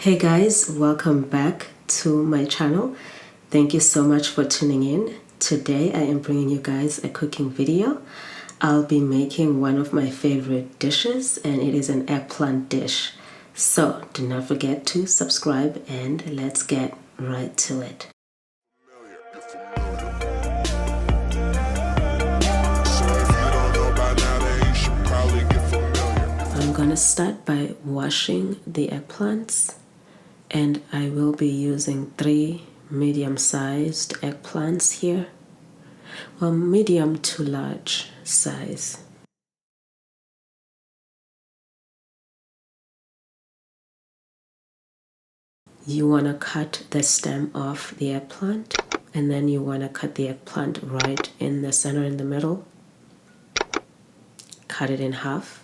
Hey guys, welcome back to my channel. Thank you so much for tuning in. Today I am bringing you guys a cooking video. I'll be making one of my favorite dishes, and it is an eggplant dish. So do not forget to subscribe and let's get right to it. I'm gonna start by washing the eggplants, and I will be using 3 medium-sized eggplants here. Well, medium to large size. You want to cut the stem off the eggplant, and then you want to cut the eggplant right in the center, in the middle. Cut it in half.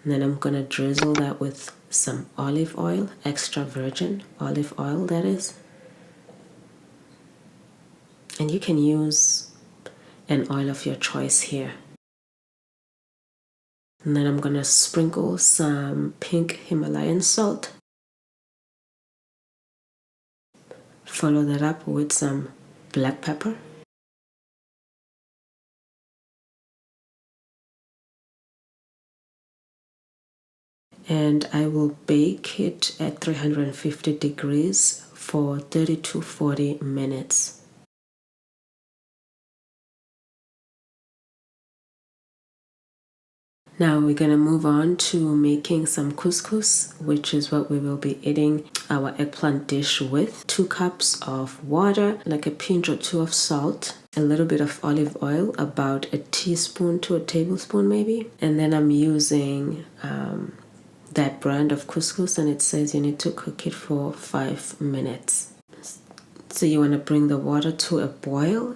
And then I'm going to drizzle that with some olive oil, extra virgin olive oil, that is. And you can use an oil of your choice here. And then I'm going to sprinkle some pink Himalayan salt. Follow that up with some black pepper. And I will bake it at 350 degrees for 30 to 40 minutes. Now we're going to move on to making some couscous, which is what we will be eating our eggplant dish with. 2 cups of water, like a pinch or 2 of salt, a little bit of olive oil, about a teaspoon to a tablespoon maybe. And then I'm using that brand of couscous, and it says you need to cook it for 5 minutes. So you want to bring the water to a boil,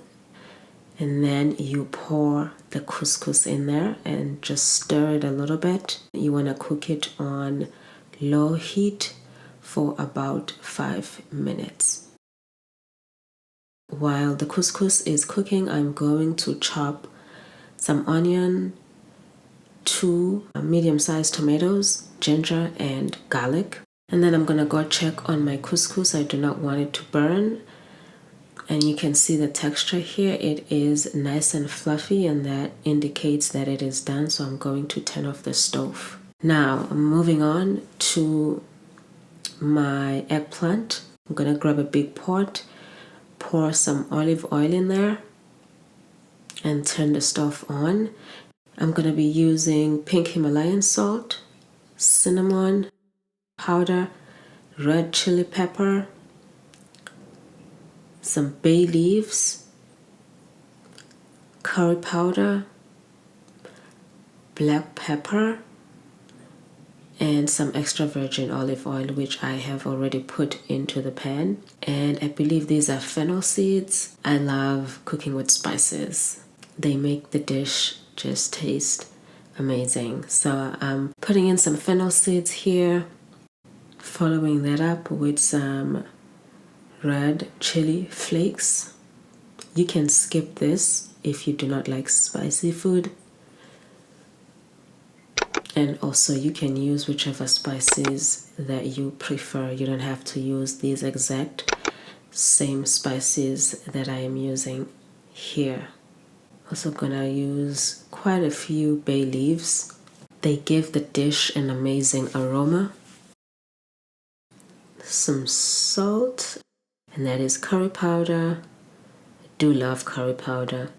and then you pour the couscous in there and just stir it a little bit. You want to cook it on low heat for about 5 minutes. While the couscous is cooking, I'm going to chop some onion, 2 medium-sized tomatoes, ginger and garlic. And then I'm gonna go check on my couscous. I do not want it to burn. And you can see the texture here. It is nice and fluffy, and that indicates that it is done. So I'm going to turn off the stove. Now I'm moving on to my eggplant. I'm gonna grab a big pot, pour some olive oil in there, and turn the stove on. I'm gonna be using pink Himalayan salt, cinnamon powder, red chili pepper, some bay leaves, curry powder, black pepper, and some extra virgin olive oil, which I have already put into the pan. And I believe these are fennel seeds. I love cooking with spices. They make the dish just taste amazing. So I'm putting in some fennel seeds here, following that up with some red chili flakes. You can skip this if you do not like spicy food. And also you can use whichever spices that you prefer. You don't have to use these exact same spices that I am using here. Also gonna use quite a few bay leaves. They give the dish an amazing aroma. Some salt, and that is curry powder. I do love curry powder.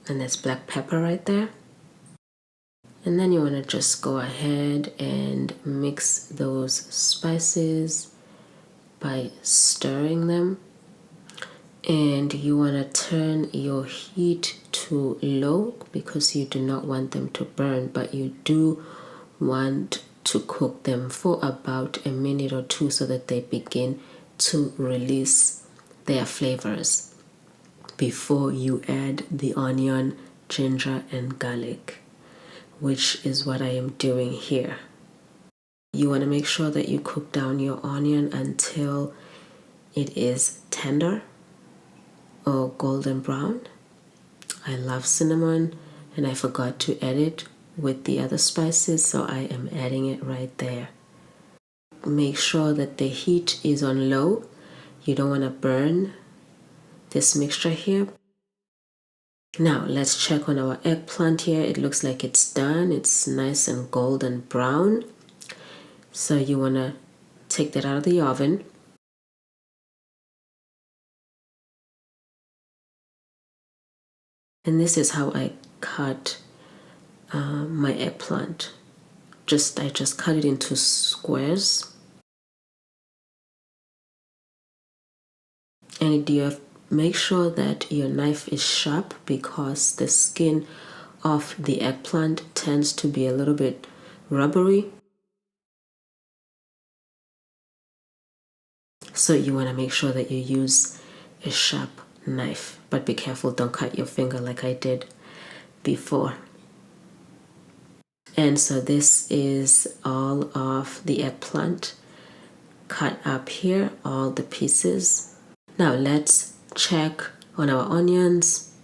And that's black pepper right there. And then you want to just go ahead and mix those spices by stirring them. And you want to turn your heat to low because you do not want them to burn, but you do want to cook them for about a minute or 2 so that they begin to release their flavors before you add the onion, ginger, and garlic, which is what I am doing here. You want to make sure that you cook down your onion until it is tender or golden brown. I love cinnamon, and I forgot to add it with the other spices, so I am adding it right there. Make sure that the heat is on low. You don't want to burn this mixture here. Now let's check on our eggplant here. It looks like it's done. It's nice and golden brown. So you want to take that out of the oven. And this is how I cut my eggplant. I just cut it into squares. And you make sure that your knife is sharp, because the skin of the eggplant tends to be a little bit rubbery. So you want to make sure that you use a sharp knife, but be careful, don't cut your finger like I did before. And so this is all of the eggplant cut up here, all the pieces. Now let's check on our onions.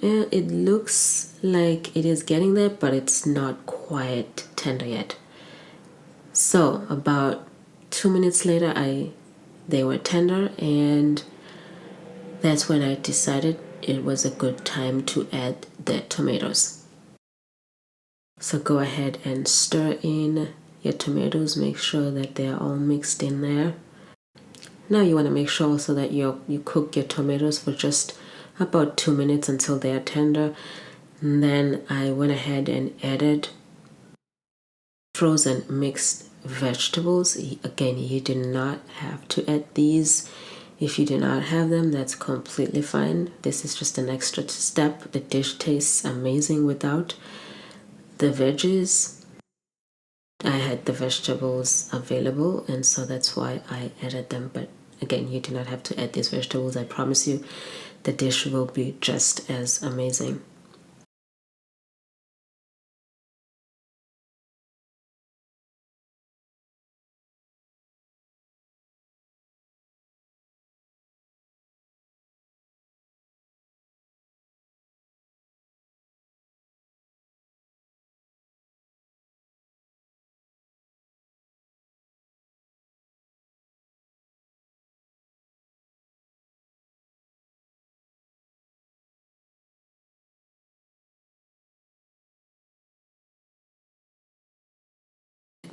It looks like it is getting there, but it's not quite tender yet. So about 2 minutes later, they were tender, and that's when I decided it was a good time to add the tomatoes. So go ahead and stir in your tomatoes. Make sure that they're all mixed in there. Now you want to make sure also that you cook your tomatoes for just about 2 minutes until they are tender. And then I went ahead and added frozen mixed vegetables. Again, you do not have to add these. If you do not have them, that's completely fine. This is just an extra step. The dish tastes amazing without the veggies. I had the vegetables available, and so that's why I added them. But again, you do not have to add these vegetables. I promise you, the dish will be just as amazing.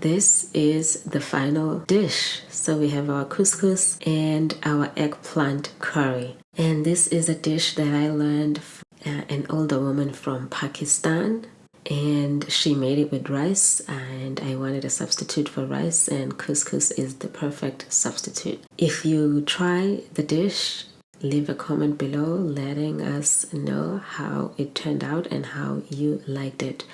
This is the final dish. So we have our couscous and our eggplant curry. And this is a dish that I learned from an older woman from Pakistan. And she made it with rice, and I wanted a substitute for rice, and couscous is the perfect substitute. If you try the dish, leave a comment below letting us know how it turned out and how you liked it.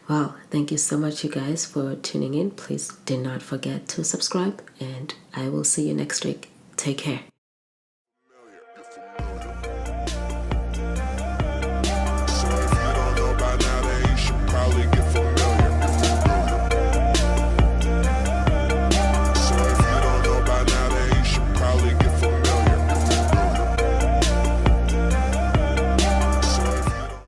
Well, thank you so much, you guys, for tuning in. Please do not forget to subscribe, and I will see you next week. Take care.